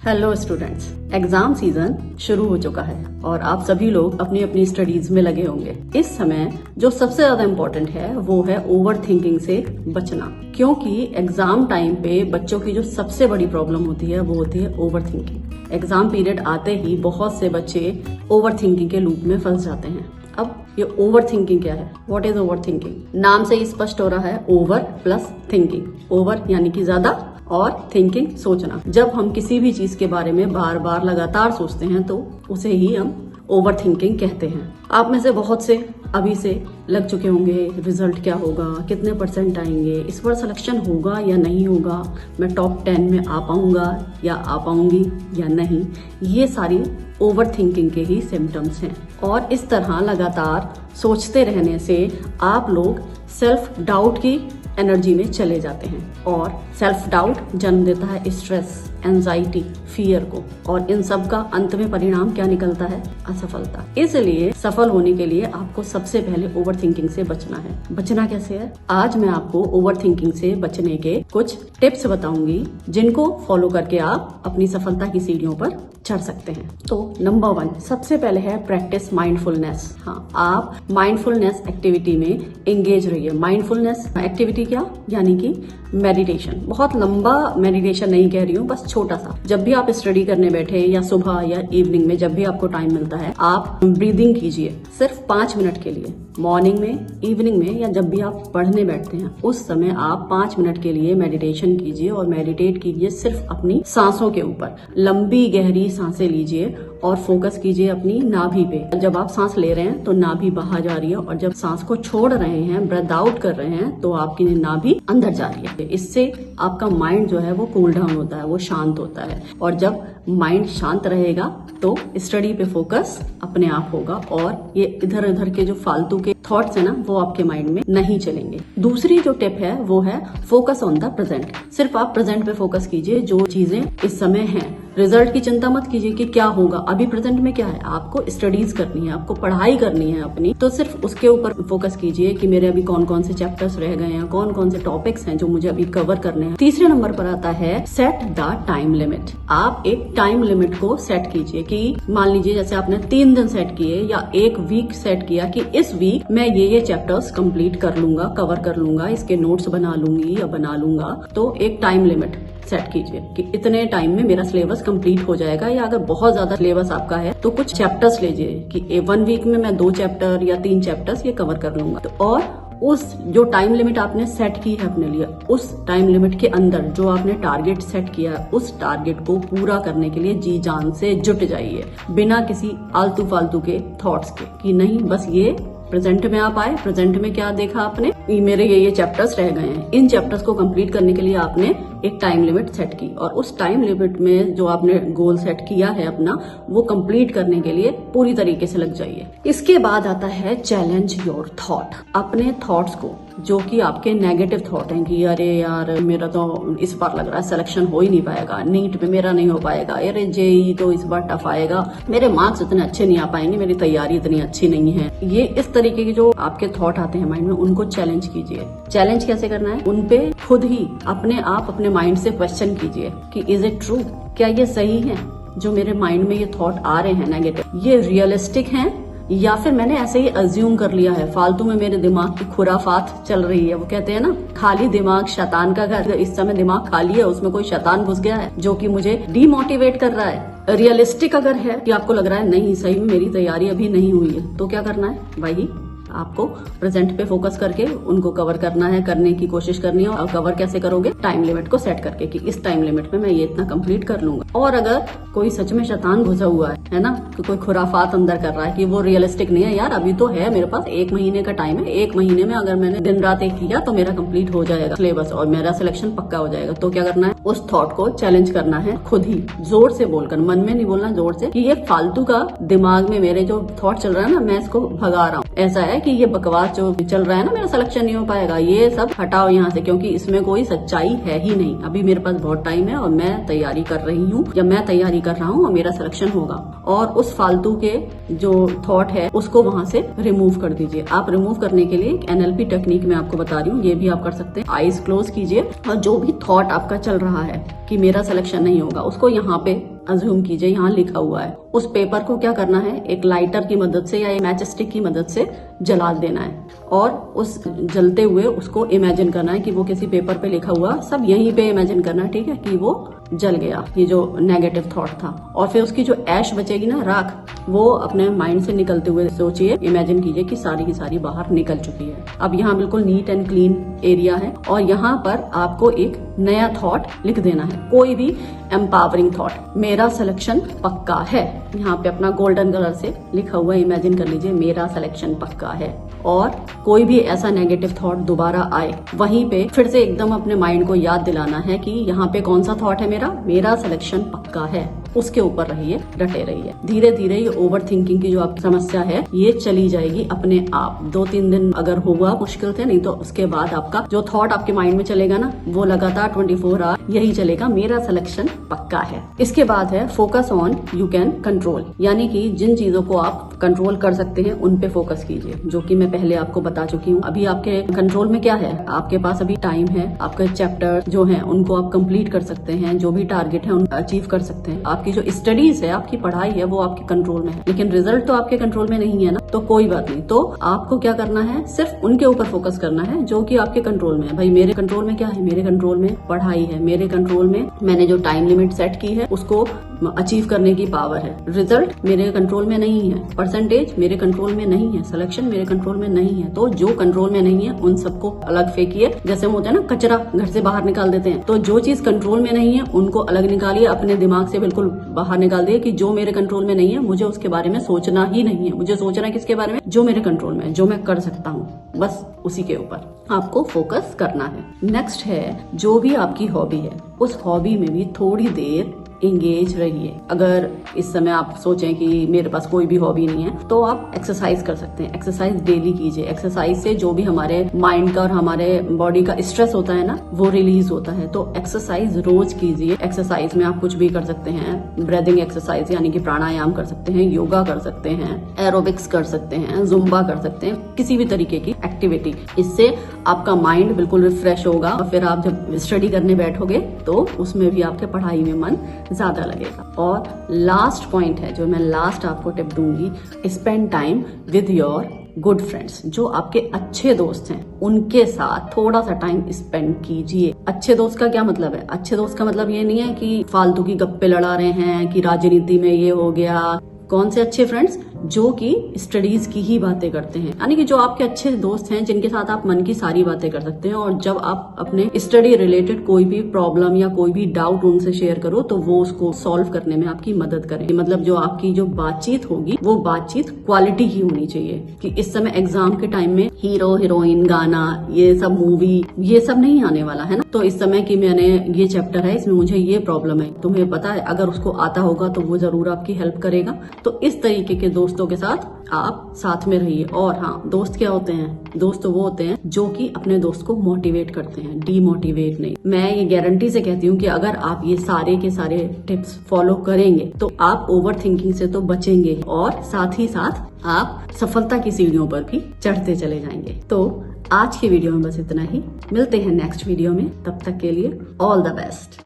Hello students, exam season शुरू हो चुका है और आप सभी लोग अपनी अपनी स्टडीज में लगे होंगे। इस समय जो सबसे ज्यादा इम्पोर्टेंट है वो है ओवर थिंकिंग से बचना, क्योंकि एग्जाम टाइम पे बच्चों की जो सबसे बड़ी प्रॉब्लम होती है वो होती है ओवर थिंकिंग। एग्जाम पीरियड आते ही बहुत से बच्चे ओवर थिंकिंग के लूप में फंस जाते हैं। अब ये ओवर थिंकिंग क्या है? What is over thinking? नाम से ही स्पष्ट हो रहा है, ओवर प्लस थिंकिंग। ओवर यानी कि ज्यादा और थिंकिंग सोचना। जब हम किसी भी चीज के बारे में बार बार लगातार सोचते हैं तो उसे ही हम ओवर थिंकिंग कहते हैं। आप में से बहुत से अभी से लग चुके होंगे रिजल्ट क्या होगा, कितने परसेंट आएंगे, इस बार सिलेक्शन होगा या नहीं होगा, मैं टॉप 10 में आ पाऊंगा या आ पाऊंगी या नहीं। ये सारी ओवर थिंकिंग के ही सिम्टम्स हैं और इस तरह लगातार सोचते रहने से आप लोग सेल्फ डाउट की एनर्जी में चले जाते हैं और सेल्फ डाउट जन्म देता है स्ट्रेस, एंजाइटी, फियर को, और इन सब का अंत में परिणाम क्या निकलता है? असफलता। इसलिए सफल होने के लिए आपको सबसे पहले ओवर थिंकिंग से बचना है। बचना कैसे है? आज मैं आपको ओवर थिंकिंग से बचने के कुछ टिप्स बताऊंगी जिनको फॉलो करके आप अपनी सफलता की सीढ़ियों पर चढ़ सकते हैं। तो नंबर 1 सबसे पहले है प्रैक्टिस माइंडफुलनेस। हाँ, आप माइंडफुलनेस एक्टिविटी में एंगेज रहिए। माइंडफुलनेस एक्टिविटी क्या? यानी कि मेडिटेशन। बहुत लंबा मेडिटेशन नहीं कह रही हूँ, बस छोटा सा। जब भी आप स्टडी करने बैठे या सुबह या इवनिंग में, जब भी आपको टाइम मिलता है, आप ब्रीदिंग कीजिए सिर्फ 5 मिनट के लिए। मॉर्निंग में, इवनिंग में, या जब भी आप पढ़ने बैठते हैं उस समय आप 5 मिनट के लिए मेडिटेशन कीजिए और मेडिटेट कीजिए सिर्फ अपनी सांसों के ऊपर। लंबी गहरी सांसें लीजिए और फोकस कीजिए अपनी नाभि पे। जब आप सांस ले रहे हैं तो नाभि बाहर जा रही है और जब सांस को छोड़ रहे हैं, ब्रेथ आउट कर रहे हैं, तो आपकी नाभि अंदर जा रही है। इससे आपका माइंड जो है वो कूल डाउन होता है, वो शांत होता है, और जब माइंड शांत रहेगा तो स्टडी पे फोकस अपने आप होगा और ये इधर उधर के जो फालतू के थॉट्स है ना, वो आपके माइंड में नहीं चलेंगे। दूसरी जो टिप है वो है फोकस ऑन द प्रेजेंट। सिर्फ आप प्रेजेंट पे फोकस कीजिए, जो चीजें इस समय हैं। रिजल्ट की चिंता मत कीजिए कि क्या होगा, अभी प्रेजेंट में क्या है। आपको स्टडीज करनी है, आपको पढ़ाई करनी है अपनी, तो सिर्फ उसके ऊपर फोकस कीजिए कि मेरे अभी कौन कौन से चैप्टर्स रह गए हैं, कौन कौन से टॉपिक्स हैं जो मुझे अभी कवर करने हैं। तीसरे नंबर पर आता है सेट द टाइम लिमिट। आप एक टाइम लिमिट को सेट कीजिए कि मान लीजिए जैसे आपने 3 दिन सेट किए या 1 वीक सेट किया कि इस वीक मैं ये चैप्टर्स कंप्लीट कर लूंगा, कवर कर लूंगा, इसके नोट्स बना लूंगी या बना लूंगा। तो एक टाइम लिमिट सेट कीजिए कि इतने टाइम में मेरा सिलेबस कंप्लीट हो जाएगा। या अगर बहुत ज्यादा सिलेबस आपका है तो कुछ चैप्टर्स लीजिए कि 1 वीक में मैं 2 चैप्टर या 3 चैप्टर्स ये कवर कर लूंगा। तो और उस जो टाइम लिमिट आपने सेट की है अपने लिए, उस टाइम लिमिट के अंदर जो आपने टारगेट सेट किया है, उस टारगेट को पूरा करने के लिए जी जान से जुट जाइए, बिना किसी आलतू फालतू के थॉट्स के कि नहीं बस ये प्रेजेंट में आप आए, प्रेजेंट में क्या देखा आपने, मेरे ये चैप्टर्स रह गए हैं, इन चैप्टर्स को कंप्लीट करने के लिए आपने एक टाइम लिमिट सेट की और उस टाइम लिमिट में जो आपने गोल सेट किया है अपना, वो कंप्लीट करने के लिए पूरी तरीके से लग जाइए। इसके बाद आता है चैलेंज योर थॉट। अपने थॉट्स को, जो कि आपके नेगेटिव थॉट हैं कि अरे यार मेरा तो इस बार लग रहा है सिलेक्शन हो ही नहीं पाएगा, नीट में मेरा नहीं हो पाएगा, अरे जेई तो इस बार टफ आएगा, मेरे मार्क्स इतने अच्छे नहीं आ पाएंगे, मेरी तैयारी इतनी अच्छी नहीं है। ये इस तरीके के जो आपके थॉट आते हैं माइंड में, उनको चैलेंज कीजिए। चैलेंज कैसे करना है? उनपे खुद ही अपने आप अपने माइंड से क्वेश्चन कीजिए कि इज इट ट्रू? क्या ये सही है? जो मेरे माइंड में ये थॉट आ रहे हैं नेगेटिव, ये रियलिस्टिक हैं या फिर मैंने ऐसे ही अज्यूम कर लिया है, फालतू में मेरे दिमाग की खुराफात चल रही है। वो कहते हैं ना, खाली दिमाग शैतान का घर। इस समय दिमाग खाली है, उसमें कोई शैतान घुस गया है जो कि मुझे डीमोटिवेट कर रहा है। रियलिस्टिक अगर है कि आपको लग रहा है नहीं सही में मेरी तैयारी अभी नहीं हुई है, तो क्या करना है? वही आपको प्रेजेंट पे फोकस करके उनको कवर करना है, करने की कोशिश करनी है। और कवर कैसे करोगे? टाइम लिमिट को सेट करके कि इस टाइम लिमिट में मैं ये इतना कंप्लीट कर लूंगा। और अगर कोई सच में शैतान घुसा हुआ है ना, कि कोई खुराफात अंदर कर रहा है कि वो रियलिस्टिक नहीं है, यार अभी तो है मेरे पास 1 महीने का टाइम है, 1 महीने में अगर मैंने दिन रात एक किया तो मेरा कंप्लीट हो जाएगा सिलेबस और मेरा सिलेक्शन पक्का हो जाएगा। तो क्या करना है? उस थॉट को चैलेंज करना है खुद ही, जोर से बोलकर, मन में नहीं बोलना, जोर से, कि ये फालतू का दिमाग में मेरे जो थॉट चल रहा है ना, मैं इसको भगा रहा हूँ। ऐसा है कि ये बकवास जो चल रहा है ना, मेरा सिलेक्शन नहीं हो पाएगा, ये सब हटाओ यहाँ से, क्योंकि इसमें कोई सच्चाई है ही नहीं। अभी मेरे पास बहुत टाइम है और मैं तैयारी कर रही हूँ या मैं तैयारी कर रहा हूँ और मेरा सिलेक्शन होगा। और उस फालतू के जो थॉट है उसको वहां से रिमूव कर दीजिए। आप रिमूव करने के लिए NLP टेक्निक मैं आपको बता रही हूँ, ये भी आप कर सकते हैं। आईज क्लोज कीजिए और जो भी थॉट आपका चल रहा है कि मेरा सिलेक्शन नहीं होगा, उसको यहाँ पे अज्यूम कीजिए, यहाँ लिखा हुआ है। उस पेपर को क्या करना है, एक लाइटर की मदद से या एक मैच स्टिक की मदद से जला देना है और उस जलते हुए उसको इमेजिन करना है कि वो किसी पेपर पे लिखा हुआ, सब यहीं पे इमेजिन करना है, ठीक है, कि वो जल गया, ये जो नेगेटिव थॉट था। और फिर उसकी जो ऐश बचेगी ना, राख, वो अपने माइंड से निकलते हुए सोचिए, इमेजिन कीजिए कि सारी की सारी बाहर निकल चुकी है। अब यहाँ बिल्कुल नीट एंड क्लीन एरिया है और यहाँ पर आपको एक नया थॉट लिख देना है, कोई भी एम्पावरिंग थॉट। मेरा सिलेक्शन पक्का है, यहाँ पे अपना गोल्डन कलर से लिखा हुआ इमेजिन कर लीजिए, मेरा सिलेक्शन पक्का है। और कोई भी ऐसा नेगेटिव थॉट दोबारा आए, वहीं पे फिर से एकदम अपने माइंड को याद दिलाना है कि यहाँ पे कौन सा थॉट है, मेरा सिलेक्शन पक्का है। उसके ऊपर रहिए, डटे रहिए। धीरे धीरे ये ओवर थिंकिंग की जो आपकी समस्या है ये चली जाएगी अपने आप। 2-3 दिन अगर हुआ मुश्किल से, नहीं तो उसके बाद आपका जो थॉट आपके माइंड में चलेगा ना, वो लगातार 24 आवर यही चलेगा, मेरा सिलेक्शन पक्का है। इसके बाद है focus on you can control, यानी कि जिन चीजों को आप कंट्रोल कर सकते हैं उन पे फोकस कीजिए, जो कि मैं पहले आपको बता चुकी हूँ। अभी आपके कंट्रोल में क्या है, आपके पास अभी टाइम है, आपके चैप्टर जो है उनको आप कंप्लीट कर सकते हैं, जो भी टारगेट है उनको अचीव कर सकते हैं। आपकी जो स्टडीज है, आपकी पढ़ाई है, वो आपके कंट्रोल में है, लेकिन रिजल्ट तो आपके कंट्रोल में नहीं है ना, तो कोई बात नहीं। तो आपको क्या करना है, सिर्फ उनके ऊपर फोकस करना है जो कि आपके कंट्रोल में है। भाई मेरे कंट्रोल में क्या है, मेरे कंट्रोल में पढ़ाई है, मेरे कंट्रोल में मैंने जो टाइम लिमिट सेट की है उसको अचीव करने की पावर है। रिजल्ट मेरे कंट्रोल में नहीं है, परसेंटेज मेरे कंट्रोल में नहीं है, सिलेक्शन मेरे कंट्रोल में नहीं है। तो जो कंट्रोल में नहीं है उन सबको अलग फेंकिए। जैसे हम होते हैं ना, कचरा घर से बाहर निकाल देते हैं, तो जो चीज कंट्रोल में नहीं है उनको अलग निकालिए, अपने दिमाग से बिल्कुल बाहर निकाल दिए कि जो मेरे कंट्रोल में नहीं है मुझे उसके बारे में सोचना ही नहीं है। मुझे सोचना है किसके बारे में, जो मेरे कंट्रोल में है, जो मैं कर सकता हूँ, बस उसी के ऊपर आपको फोकस करना है। नेक्स्ट है, जो भी आपकी हॉबी है उस हॉबी में भी थोड़ी देर एंगेज रहिए। अगर इस समय आप सोचें कि मेरे पास कोई भी हॉबी नहीं है, तो आप एक्सरसाइज कर सकते हैं। एक्सरसाइज डेली कीजिए। एक्सरसाइज से जो भी हमारे माइंड का और हमारे बॉडी का स्ट्रेस होता है ना, वो रिलीज होता है। तो एक्सरसाइज रोज कीजिए। एक्सरसाइज में आप कुछ भी कर सकते हैं, ब्रीदिंग एक्सरसाइज यानी कि प्राणायाम कर सकते हैं, योगा कर सकते हैं, एरोबिक्स कर सकते हैं, जुम्बा कर सकते हैं, किसी भी तरीके की एक्टिविटी। इससे आपका माइंड बिल्कुल रिफ्रेश होगा और फिर आप जब स्टडी करने बैठोगे तो उसमें भी आपके पढ़ाई में मन ज्यादा लगेगा। और लास्ट पॉइंट है जो मैं लास्ट आपको टिप दूंगी, spend time with your good friends. जो आपके अच्छे दोस्त हैं उनके साथ थोड़ा सा टाइम स्पेंड कीजिए। अच्छे दोस्त का क्या मतलब है, अच्छे दोस्त का मतलब ये नहीं है कि फालतू की गप्पे लड़ा रहे हैं कि राजनीति में ये हो गया। कौन से अच्छे फ्रेंड्स, जो कि स्टडीज की ही बातें करते हैं, यानी कि जो आपके अच्छे दोस्त हैं जिनके साथ आप मन की सारी बातें कर सकते हैं। और जब आप अपने स्टडी रिलेटेड कोई भी प्रॉब्लम या कोई भी डाउट उनसे शेयर करो तो वो उसको सॉल्व करने में आपकी मदद करें। मतलब जो आपकी जो बातचीत होगी वो बातचीत क्वालिटी की होनी चाहिए। कि इस समय एग्जाम के टाइम में हीरो हीरोइन, गाना, ये सब मूवी, ये सब नहीं आने वाला है ना। तो इस समय की मैंने ये चैप्टर है, इसमें मुझे ये प्रॉब्लम है, तुम्हें पता है, अगर उसको आता होगा तो वो जरूर आपकी हेल्प करेगा। तो इस तरीके के दोस्तों के साथ आप साथ में रहिए। और हाँ, दोस्त क्या होते हैं, दोस्त वो होते हैं जो कि अपने दोस्त को मोटिवेट करते हैं, डीमोटिवेट नहीं। मैं ये गारंटी से कहती हूँ कि अगर आप ये सारे के सारे टिप्स फॉलो करेंगे तो आप ओवर थिंकिंग से तो बचेंगे और साथ ही साथ आप सफलता की सीढ़ियों पर भी चढ़ते चले जाएंगे। तो आज की वीडियो में बस इतना ही। मिलते हैं नेक्स्ट वीडियो में, तब तक के लिए ऑल द बेस्ट।